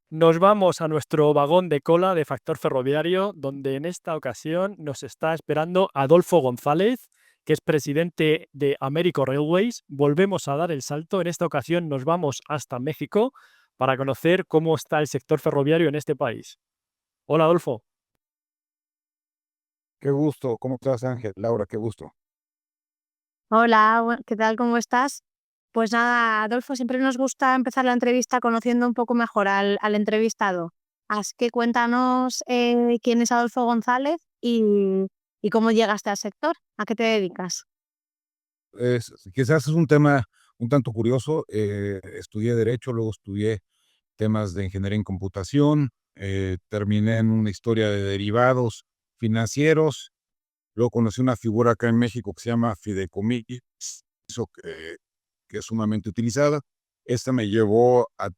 Nos vamos a nuestro vagón de cola de Factor Ferroviario, donde en esta ocasión nos está esperando Adolfo González, que es presidente de Américo Railways. Volvemos a dar el salto. En esta ocasión nos vamos hasta México para conocer cómo está el sector ferroviario en este país. Hola, Adolfo. Qué gusto, ¿cómo estás, Ángel? Laura, qué gusto. Hola, ¿qué tal? ¿Cómo estás? Pues nada, Adolfo, siempre nos gusta empezar la entrevista conociendo un poco mejor al entrevistado. Así que cuéntanos quién es Adolfo González y cómo llegaste al sector. ¿A qué te dedicas? Quizás es un tema un tanto curioso. Estudié Derecho, luego estudié temas de Ingeniería en Computación, terminé en una historia de derivados financieros, luego conocí una figura acá en México que se llama fideicomiso, que es sumamente utilizada. Esta me llevó a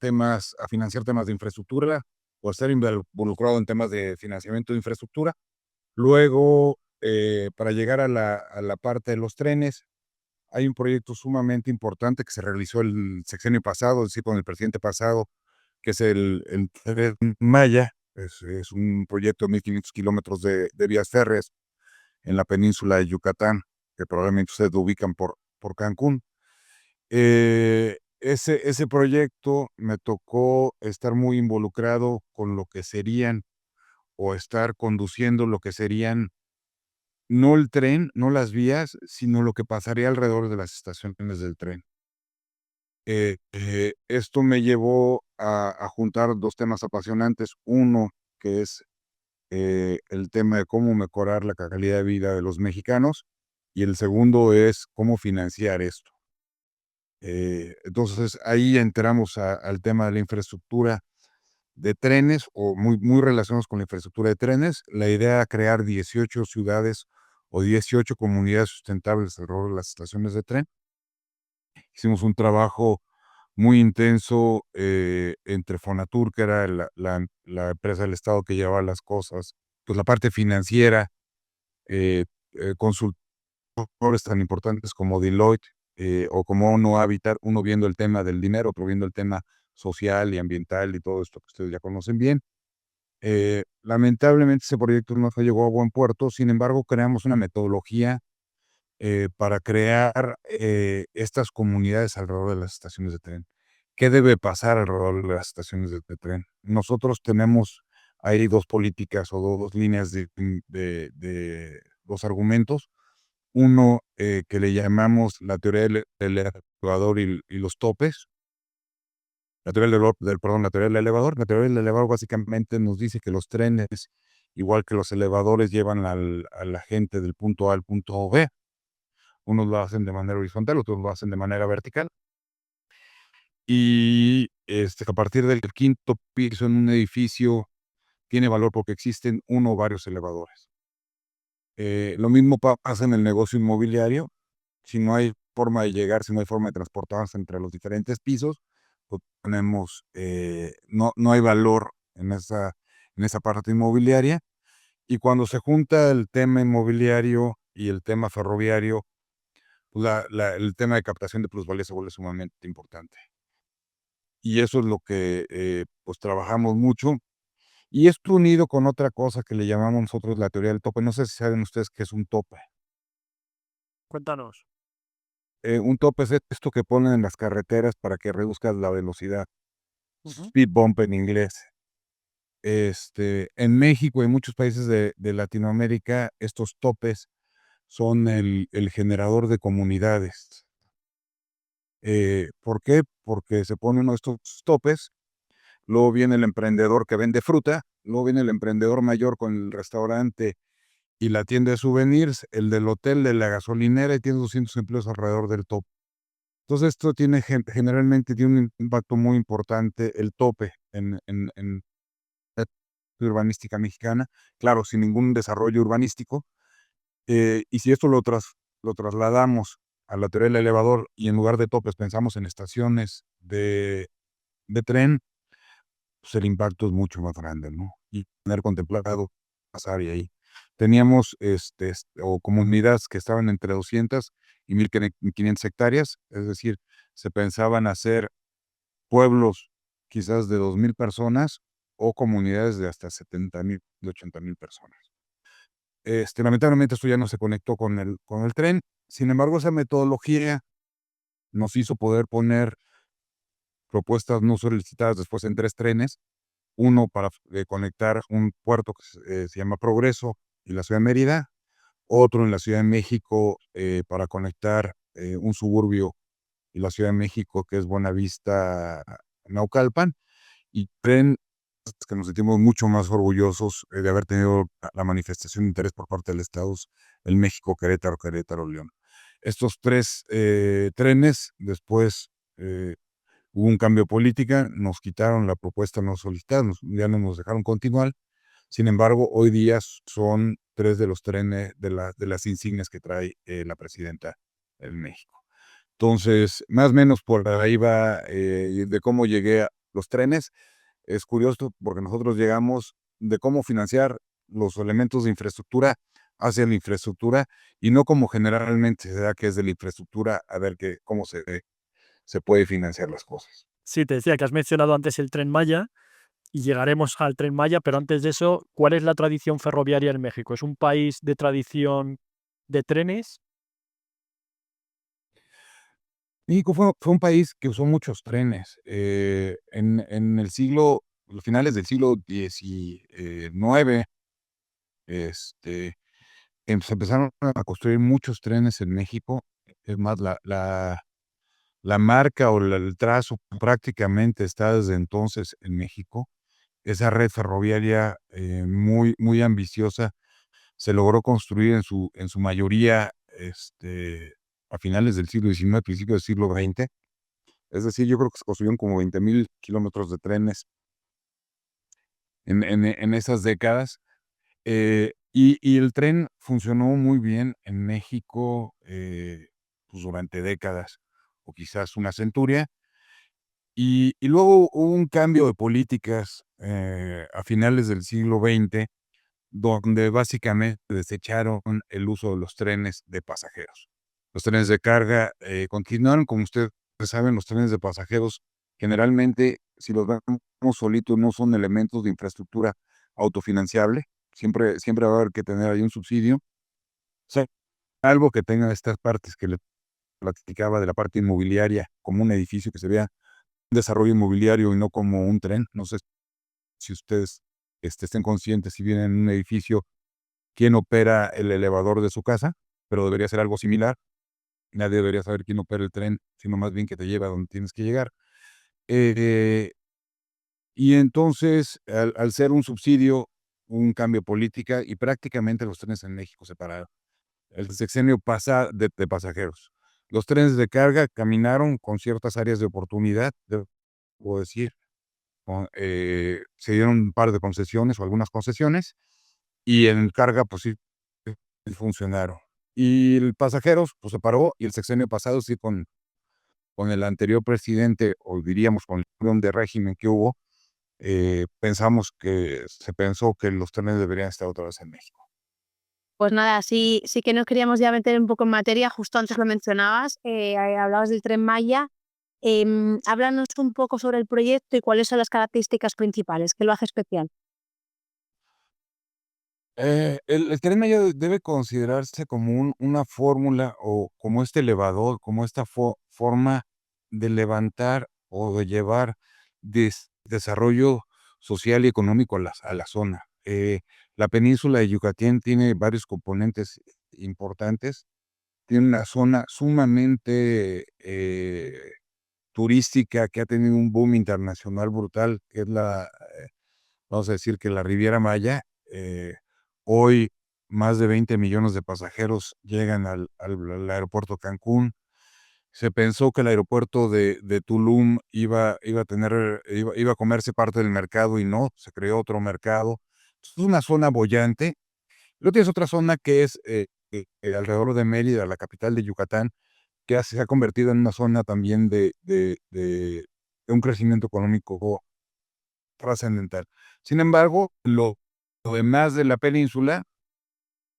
financiar temas de infraestructura, o a estar involucrado en temas de financiamiento de infraestructura. Luego, para llegar a la parte de los trenes, hay un proyecto sumamente importante que se realizó el sexenio pasado, es decir, con el presidente pasado, que es el Tren Maya. Es un proyecto de 1,500 kilómetros de vías férreas en la península de Yucatán, que probablemente ustedes lo ubican por Cancún. Ese proyecto me tocó estar muy involucrado con lo que serían, o estar conduciendo lo que serían, no el tren, no las vías, sino lo que pasaría alrededor de las estaciones del tren. Esto me llevó a juntar dos temas apasionantes. Uno, que es el tema de cómo mejorar la calidad de vida de los mexicanos, y el segundo es cómo financiar esto. Entonces ahí entramos al tema de la infraestructura de trenes, o muy relacionados con la infraestructura de trenes. La idea era crear 18 ciudades o 18 comunidades sustentables alrededor de las estaciones de tren. Hicimos un trabajo muy intenso entre Fonatur, que era la empresa del Estado que llevaba las cosas, pues la parte financiera, eh, consultores tan importantes como Deloitte, o como ONU Habitat, uno viendo el tema del dinero, otro viendo el tema social y ambiental y todo esto que ustedes ya conocen bien. Lamentablemente ese proyecto no se llegó a buen puerto. Sin embargo, creamos una metodología para crear estas comunidades alrededor de las estaciones de tren. ¿Qué debe pasar alrededor de las estaciones de tren? Nosotros tenemos ahí dos políticas o dos líneas de dos argumentos. Uno, que le llamamos la teoría del elevador y los topes. La teoría la teoría del elevador. La teoría del elevador básicamente nos dice que los trenes, igual que los elevadores, llevan a la gente del punto A al punto B. Unos lo hacen de manera horizontal, otros lo hacen de manera vertical. Y a partir del quinto piso en un edificio tiene valor porque existen uno o varios elevadores. Lo mismo pasa en el negocio inmobiliario. Si no hay forma de llegar, si no hay forma de transportarse entre los diferentes pisos, pues no hay valor en esa parte inmobiliaria. Y cuando se junta el tema inmobiliario y el tema ferroviario, pues el tema de captación de plusvalía se vuelve sumamente importante. Y eso es lo que pues trabajamos mucho. Y esto unido con otra cosa que le llamamos nosotros la teoría del tope. No sé si saben ustedes qué es un tope. Cuéntanos. Un tope es esto que ponen en las carreteras para que reduzcas la velocidad. Ujú. Speed bump en inglés. En México y en muchos países de Latinoamérica, estos topes son el generador de comunidades. ¿Por qué? Porque se pone uno de estos topes, luego viene el emprendedor que vende fruta, luego viene el emprendedor mayor con el restaurante y la tienda de souvenirs, el del hotel, de la gasolinera, y tiene 200 empleos alrededor del tope. Entonces esto generalmente tiene un impacto muy importante, el tope, en la urbanística mexicana, claro, sin ningún desarrollo urbanístico. Y si esto lo trasladamos a la teoría del elevador, y en lugar de topes pensamos en estaciones de tren, pues el impacto es mucho más grande, ¿no? Y tener contemplado pasar y ahí. Teníamos o comunidades que estaban entre 200 y 1,500 hectáreas, es decir, se pensaban hacer pueblos quizás de 2,000 personas o comunidades de hasta 70,000, de 80,000 personas. Lamentablemente esto ya no se conectó con el tren. Sin embargo, esa metodología nos hizo poder poner propuestas no solicitadas después en 3 trenes, uno para conectar un puerto que se llama Progreso y la ciudad de Mérida, otro en la Ciudad de México para conectar un suburbio y la Ciudad de México que es Buenavista, Naucalpan, y tren que nos sentimos mucho más orgullosos de haber tenido la manifestación de interés por parte del Estado, el México Querétaro, Querétaro León. Estos 3 trenes, después hubo un cambio de política, nos quitaron la propuesta no solicitada, ya no nos dejaron continuar. Sin embargo, hoy día son 3 de los trenes de las insignias que trae la presidenta en México. Entonces, más o menos por ahí va de cómo llegué a los trenes. Es curioso porque nosotros llegamos de cómo financiar los elementos de infraestructura hacia la infraestructura y no como generalmente se da que es de la infraestructura a ver cómo se puede financiar las cosas. Sí, te decía que has mencionado antes el Tren Maya y llegaremos al Tren Maya, pero antes de eso, ¿cuál es la tradición ferroviaria en México? ¿Es un país de tradición de trenes? México fue un país que usó muchos trenes. En los finales del siglo XIX, este, se empezaron a construir muchos trenes en México. Es más, la marca o el trazo prácticamente está desde entonces en México. Esa red ferroviaria muy, muy ambiciosa se logró construir en su mayoría a finales del siglo XIX, principios del siglo XX. Es decir, yo creo que se construyeron como 20,000 kilómetros de trenes en esas décadas. Y el tren funcionó muy bien en México pues durante décadas, o quizás una centuria. Y luego hubo un cambio de políticas a finales del siglo XX, donde básicamente desecharon el uso de los trenes de pasajeros. Los trenes de carga continuaron, como ustedes saben, los trenes de pasajeros generalmente, si los vemos solitos, no son elementos de infraestructura autofinanciable. Siempre va a haber que tener ahí un subsidio. O sea, algo que tenga estas partes que le platicaba de la parte inmobiliaria, como un edificio que se vea un desarrollo inmobiliario y no como un tren. No sé si ustedes estén conscientes si vienen en un edificio quién opera el elevador de su casa, pero debería ser algo similar. Nadie debería saber quién opera el tren, sino más bien que te lleva a donde tienes que llegar. Y entonces, al ser un subsidio, un cambio de política y prácticamente los trenes en México se pararon. El sexenio pasa de pasajeros. Los trenes de carga caminaron con ciertas áreas de oportunidad, debo decir. Se dieron un par de concesiones o algunas concesiones, y en carga, pues sí, funcionaron. Y el pasajeros, pues se paró, y el sexenio pasado sí con el anterior presidente, o diríamos con el cambio de régimen que hubo, se pensó que los trenes deberían estar otra vez en México. Pues nada, sí que nos queríamos ya meter un poco en materia, justo antes lo mencionabas, hablabas del Tren Maya. Háblanos un poco sobre el proyecto y cuáles son las características principales, ¿qué lo hace especial? El Tren Maya debe considerarse como una fórmula o como este elevador, como esta forma de levantar o de llevar desarrollo social y económico a la zona. La península de Yucatán tiene varios componentes importantes. Tiene una zona sumamente turística que ha tenido un boom internacional brutal, que es vamos a decir que la Riviera Maya. Hoy más de 20 millones de pasajeros llegan al aeropuerto Cancún. Se pensó que el aeropuerto de Tulum iba a comerse parte del mercado y no, se creó otro mercado. Es una zona boyante. Luego tienes otra zona que es alrededor de Mérida, la capital de Yucatán, que se ha convertido en una zona también de un crecimiento económico trascendental. Sin embargo, lo demás de la península,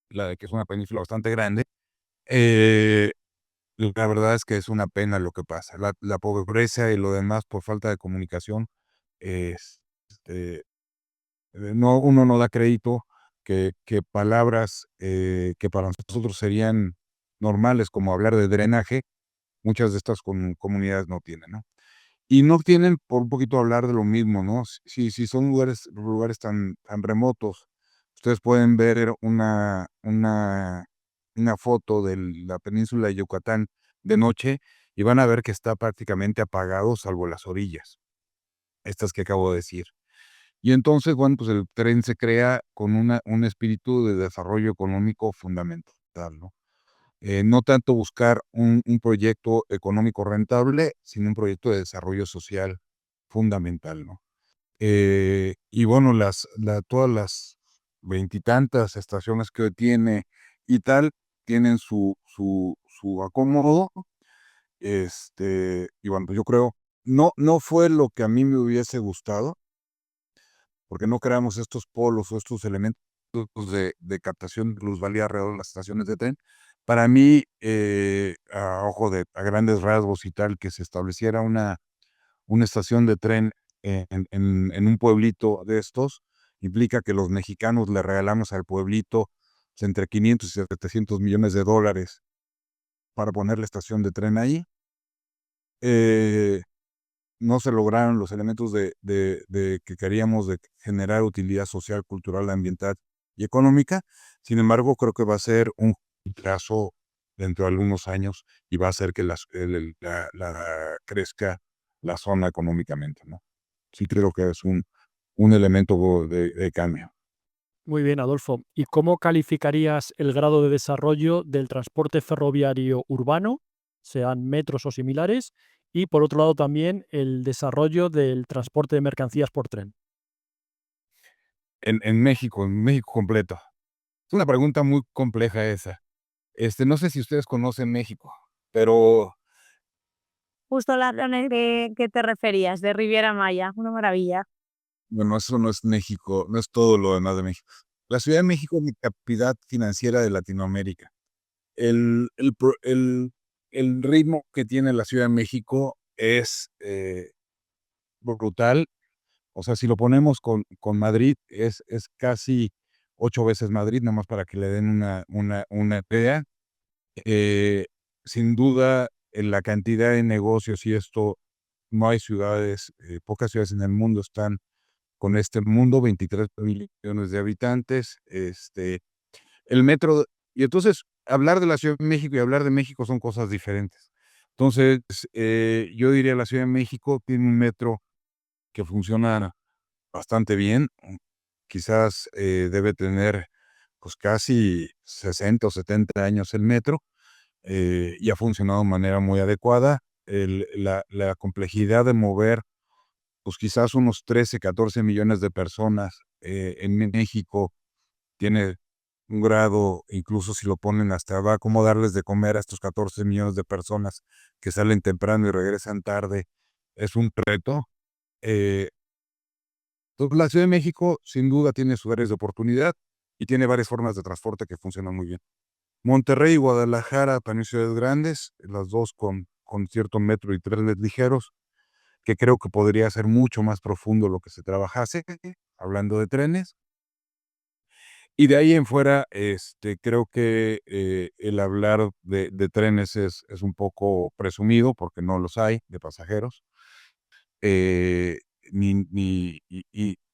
que es una península bastante grande, eh, la verdad es que es una pena lo que pasa. La pobreza y lo demás por falta de comunicación este, no, uno no da crédito que palabras que para nosotros serían normales, como hablar de drenaje, muchas de estas comunidades no tienen, ¿no? Y no tienen por un poquito hablar de lo mismo, ¿no? Si son lugares tan remotos, ustedes pueden ver una foto de la península de Yucatán de noche y van a ver que está prácticamente apagado, salvo las orillas, estas que acabo de decir. Y entonces, bueno, pues el tren se crea con un espíritu de desarrollo económico fundamental, ¿no? No tanto buscar un proyecto económico rentable, sino un proyecto de desarrollo social fundamental, ¿no? Y bueno, todas las veintitantas estaciones que hoy tiene y tal, tienen su acomodo, y bueno, pues yo creo, no fue lo que a mí me hubiese gustado, porque no creamos estos polos o estos elementos de captación de plusvalía alrededor de las estaciones de tren. Para mí, a grandes rasgos y tal, que se estableciera una estación de tren en un pueblito de estos, implica que los mexicanos le regalamos al pueblito pues, entre 500 y 700 millones de dólares para poner la estación de tren ahí. No se lograron los elementos de que queríamos de generar utilidad social, cultural, ambiental y económica. Sin embargo, creo que va a ser un plazo dentro de algunos años y va a hacer que crezca la zona económicamente, ¿no? Sí creo que es un elemento de cambio. Muy bien, Adolfo. ¿Y cómo calificarías el grado de desarrollo del transporte ferroviario urbano, sean metros o similares, y por otro lado también el desarrollo del transporte de mercancías por tren? En México completo. Es una pregunta muy compleja esa. No sé si ustedes conocen México, pero Justo la zona de que te referías, de Riviera Maya, una maravilla. bueno, eso no es México, no es todo lo demás de México. La Ciudad de México es la capital financiera de Latinoamérica. El ritmo que tiene la Ciudad de México es brutal. O sea, si lo ponemos con Madrid, es casi 8 veces Madrid, nomás para que le den una idea. Eh, Sin duda, en la cantidad de negocios y esto, no hay ciudades, pocas ciudades en el mundo están con este mundo, 23 millones de habitantes, el metro, y entonces hablar de la Ciudad de México y hablar de México son cosas diferentes. Entonces, yo diría la Ciudad de México tiene un metro que funciona bastante bien, quizás debe tener pues casi 60 o 70 años el metro, y ha funcionado de manera muy adecuada. La complejidad de mover pues quizás unos 13, 14 millones de personas en México tiene un grado, incluso si lo ponen hasta va a cómo darles de comer a estos 14 millones de personas que salen temprano y regresan tarde, es un reto. Eh, entonces, la Ciudad de México sin duda tiene sus áreas de oportunidad y tiene varias formas de transporte que funcionan muy bien. Monterrey y Guadalajara, también ciudades grandes, las dos con cierto metro y trenes ligeros, que creo que podría ser mucho más profundo lo que se trabajase, hablando de trenes. Y de ahí en fuera, creo que el hablar de trenes es un poco presumido, porque no los hay de pasajeros, eh, ni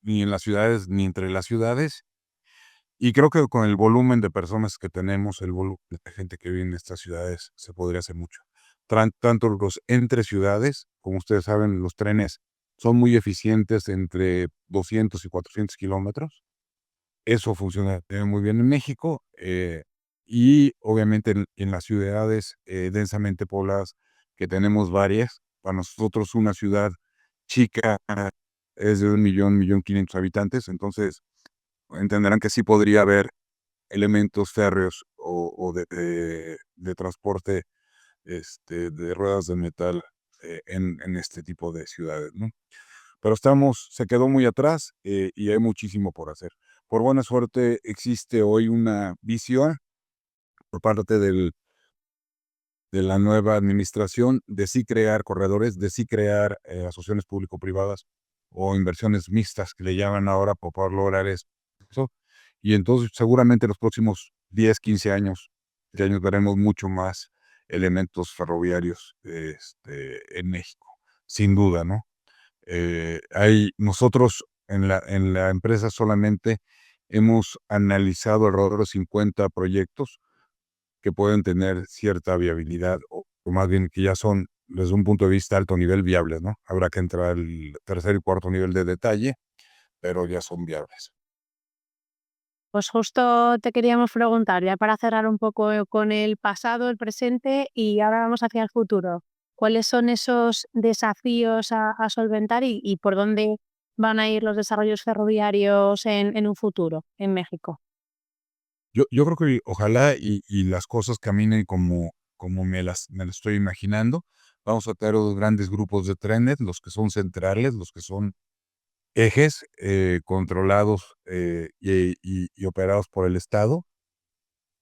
en las ciudades, ni entre las ciudades. Y creo que con el volumen de personas que tenemos, el volumen de gente que vive en estas ciudades, se podría hacer mucho. Tanto los entre ciudades, como ustedes saben, los trenes son muy eficientes entre 200 y 400 kilómetros. Eso funciona muy bien en México, y obviamente en las ciudades densamente pobladas, que tenemos varias. Para nosotros una ciudad chica es de 1.500.000 habitantes, entonces entenderán que sí podría haber elementos férreos o de transporte de ruedas de metal en este tipo de ciudades, ¿no? Pero se quedó muy atrás y hay muchísimo por hacer. Por buena suerte existe hoy una visión por parte de la nueva administración de sí crear corredores, de sí crear asociaciones público-privadas o inversiones mixtas que le llaman ahora para poder lograr eso. Y entonces seguramente en los próximos 10, 15 años, veremos mucho más elementos ferroviarios en México, sin duda, ¿no? Nosotros en la empresa solamente hemos analizado alrededor de 50 proyectos que pueden tener cierta viabilidad, o más bien que ya son, desde un punto de vista alto nivel, viables, ¿no? Habrá que entrar al tercer y cuarto nivel de detalle, pero ya son viables. Pues justo te queríamos preguntar, ya para cerrar un poco con el pasado, el presente y ahora vamos hacia el futuro. ¿Cuáles son esos desafíos a solventar y por dónde van a ir los desarrollos ferroviarios en un futuro en México? Yo creo que ojalá y las cosas caminen como me las estoy imaginando. Vamos a tener dos grandes grupos de trenes, los que son centrales, los que son ejes controlados y operados por el Estado.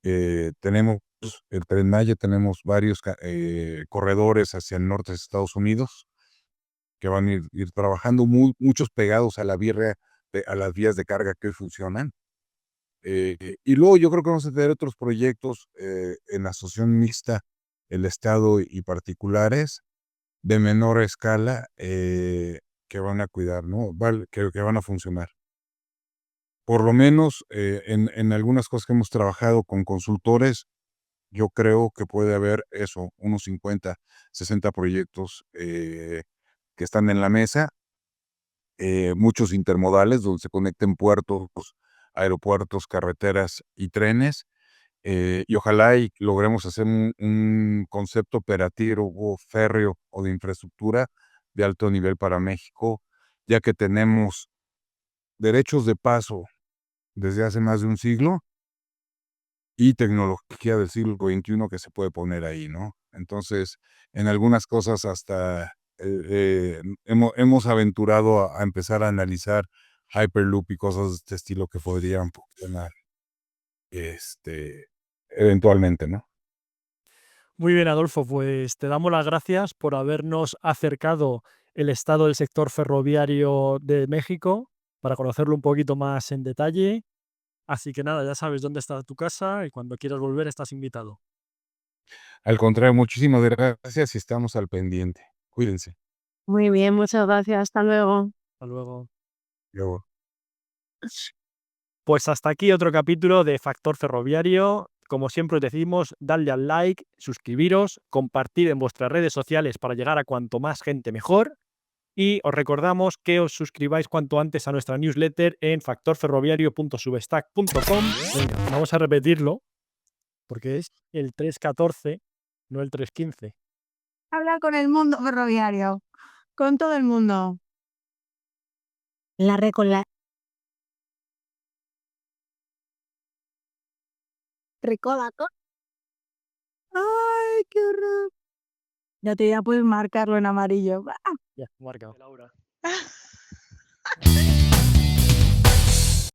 Tenemos el Tren Maya, tenemos varios corredores hacia el norte de Estados Unidos que van a ir trabajando, muchos pegados a a las vías de carga que hoy funcionan. Y luego yo creo que vamos a tener otros proyectos en asociación mixta, el Estado y particulares, de menor escala, que van a cuidar, ¿no? Que van a funcionar. Por lo menos en algunas cosas que hemos trabajado con consultores, yo creo que puede haber eso, unos 50, 60 proyectos que están en la mesa, muchos intermodales donde se conecten puertos, aeropuertos, carreteras y trenes, y ojalá y logremos hacer un concepto operativo férreo o de infraestructura de alto nivel para México, ya que tenemos derechos de paso desde hace más de un siglo y tecnología del siglo XXI que se puede poner ahí, ¿no? Entonces, en algunas cosas hasta hemos aventurado a empezar a analizar Hyperloop y cosas de este estilo que podrían funcionar eventualmente, ¿no? Muy bien, Adolfo, pues te damos las gracias por habernos acercado el estado del sector ferroviario de México para conocerlo un poquito más en detalle. Así que nada, ya sabes dónde está tu casa y cuando quieras volver estás invitado. Al contrario, muchísimas gracias y estamos al pendiente. Cuídense. Muy bien, muchas gracias. Hasta luego. Hasta luego. Luego. Pues hasta aquí otro capítulo de Factor Ferroviario. Como siempre os decimos, dadle al like, suscribiros, compartid en vuestras redes sociales para llegar a cuanto más gente mejor. Y os recordamos que os suscribáis cuanto antes a nuestra newsletter en factorferroviario.substack.com. Venga, vamos a repetirlo porque es el 314, no el 315. Habla con el mundo ferroviario, con todo el mundo. La recola. Recolato. Ay, qué horror. Ya puedes marcarlo en amarillo. Ya, marca. Laura.